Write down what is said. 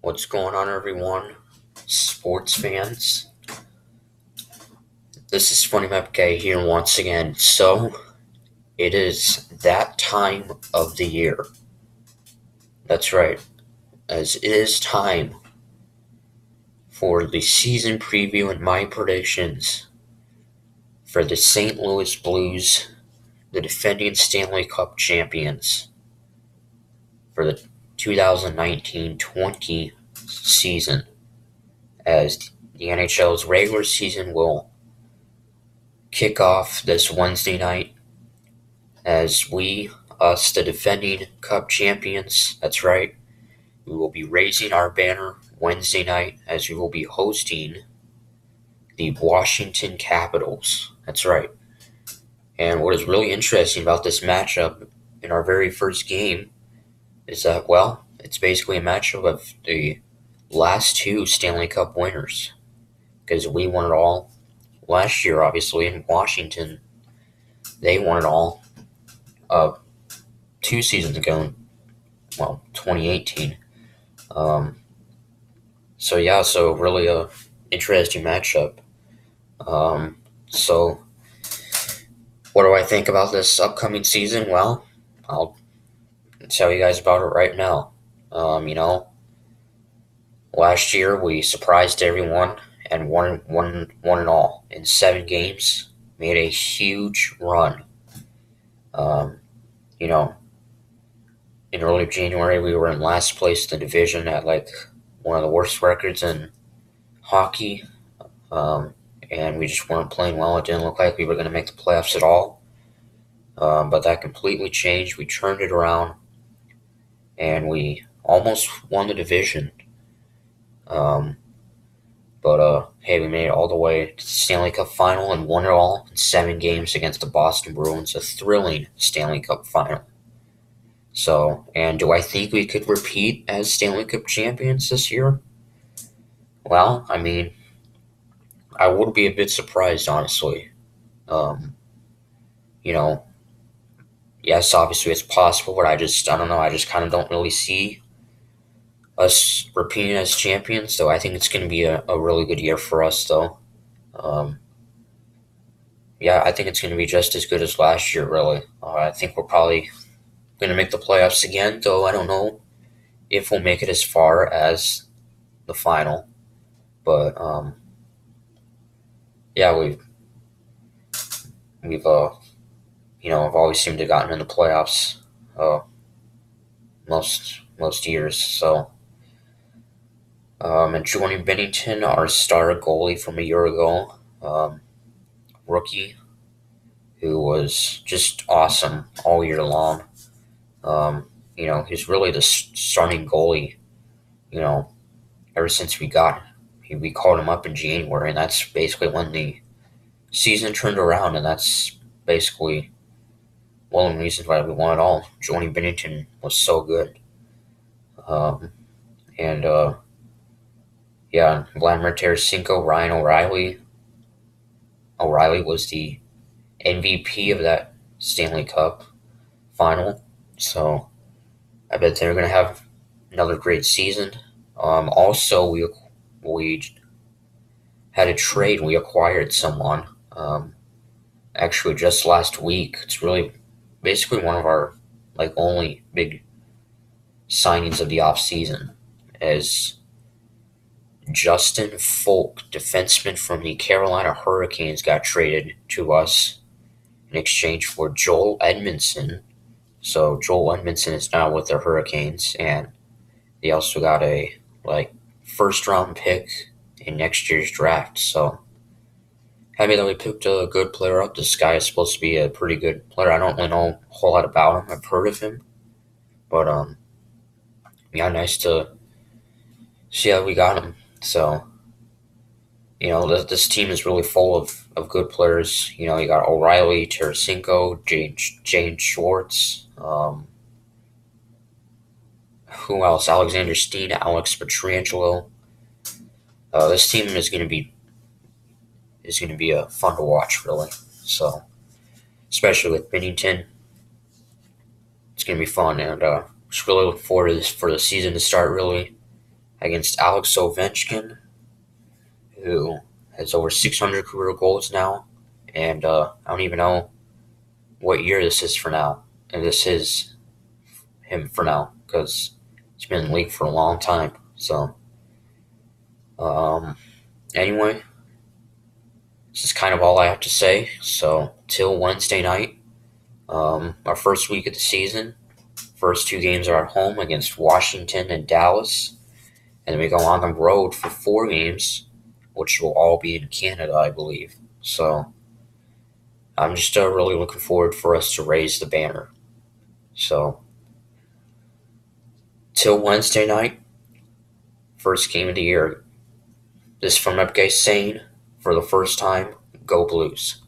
What's going on, everyone? Sports fans. This is Funny Map Guy here once again. So, it is that time of the year. That's right, as it is time for the season preview and my predictions for the St. Louis Blues, the defending Stanley Cup champions, for the 2019-20 season, as the NHL's regular season will kick off this Wednesday night as us, the defending Cup champions, that's right, we will be raising our banner Wednesday night as we will be hosting the Washington Capitals. That's right. And what is really interesting about this matchup in our very first game is that, well, it's basically a matchup of the last two Stanley Cup winners, because we won it all last year, obviously, in Washington. They won it all 2 seasons ago, 2018. So really a interesting matchup. So what do I think about this upcoming season? Well, I'll tell you guys about it right now. Last year we surprised everyone and won it all in 7 games. Made a huge run. You know, in early January, we were in last place in the division at one of the worst records in hockey, and we just weren't playing well. It didn't look like we were going to make the playoffs at all, but that completely changed. We turned it around, and we almost won the division. Hey, we made it all the way to the Stanley Cup final and won it all in 7 games against the Boston Bruins, a thrilling Stanley Cup final. So, and do I think we could repeat as Stanley Cup champions this year? Well, I mean, I would be a bit surprised, honestly. Um, yes, obviously it's possible, but I don't know. I just kind of don't really see us repeating as champions. So I think it's going to be a really good year for us, though. Um, yeah, I think it's going to be just as good as last year, really. I think we're probably going to make the playoffs again, though I don't know if we'll make it as far as the final. But yeah, we've I've always seemed to have gotten in the playoffs most years. So and Jordan Bennington, our star goalie from a year ago, rookie, who was just awesome all year long. He's really the starting goalie. You know, ever since we called him up in January, and that's basically when the season turned around, and that's basically one of the reasons why we won it all. Jordan Bennington was so good. And yeah, Vladimir Tarasenko, Ryan O'Reilly. O'Reilly was the MVP of that Stanley Cup final, so I bet they're going to have another great season. Also, we had a trade. We acquired someone. Actually, just last week. It's really basically one of our only big signings of the off season, as Justin Folk, defenseman from the Carolina Hurricanes, got traded to us in exchange for Joel Edmondson. So Joel Edmondson is now with the Hurricanes, and they also got a first round pick in next year's draft. So happy that we picked a good player up. This guy is supposed to be a pretty good player. I don't really know a whole lot about him. I've heard of him, but yeah, nice to see how we got him. So this team is really full of good players. You got O'Reilly, Tarasenko, Jane Schwartz. Who else? Alexander Steen, Alex Pietrangelo. This team is going to be fun to watch, really. So, especially with Bennington, it's going to be fun, and just really look forward to this for the season to start. Really, against Alex Ovechkin, who has over 600 career goals now. And I don't even know what year this is for now. And this is him for now because he's been in the league for a long time. So, um, anyway, this is kind of all I have to say. So, till Wednesday night, our first week of the season, first two games are at home against Washington and Dallas. And then we go on the road for four games, which will all be in Canada, I believe. So, I'm just really looking forward for us to raise the banner. So, till Wednesday night, first game of the year. This is from Upgate saying, for the first time, go Blues.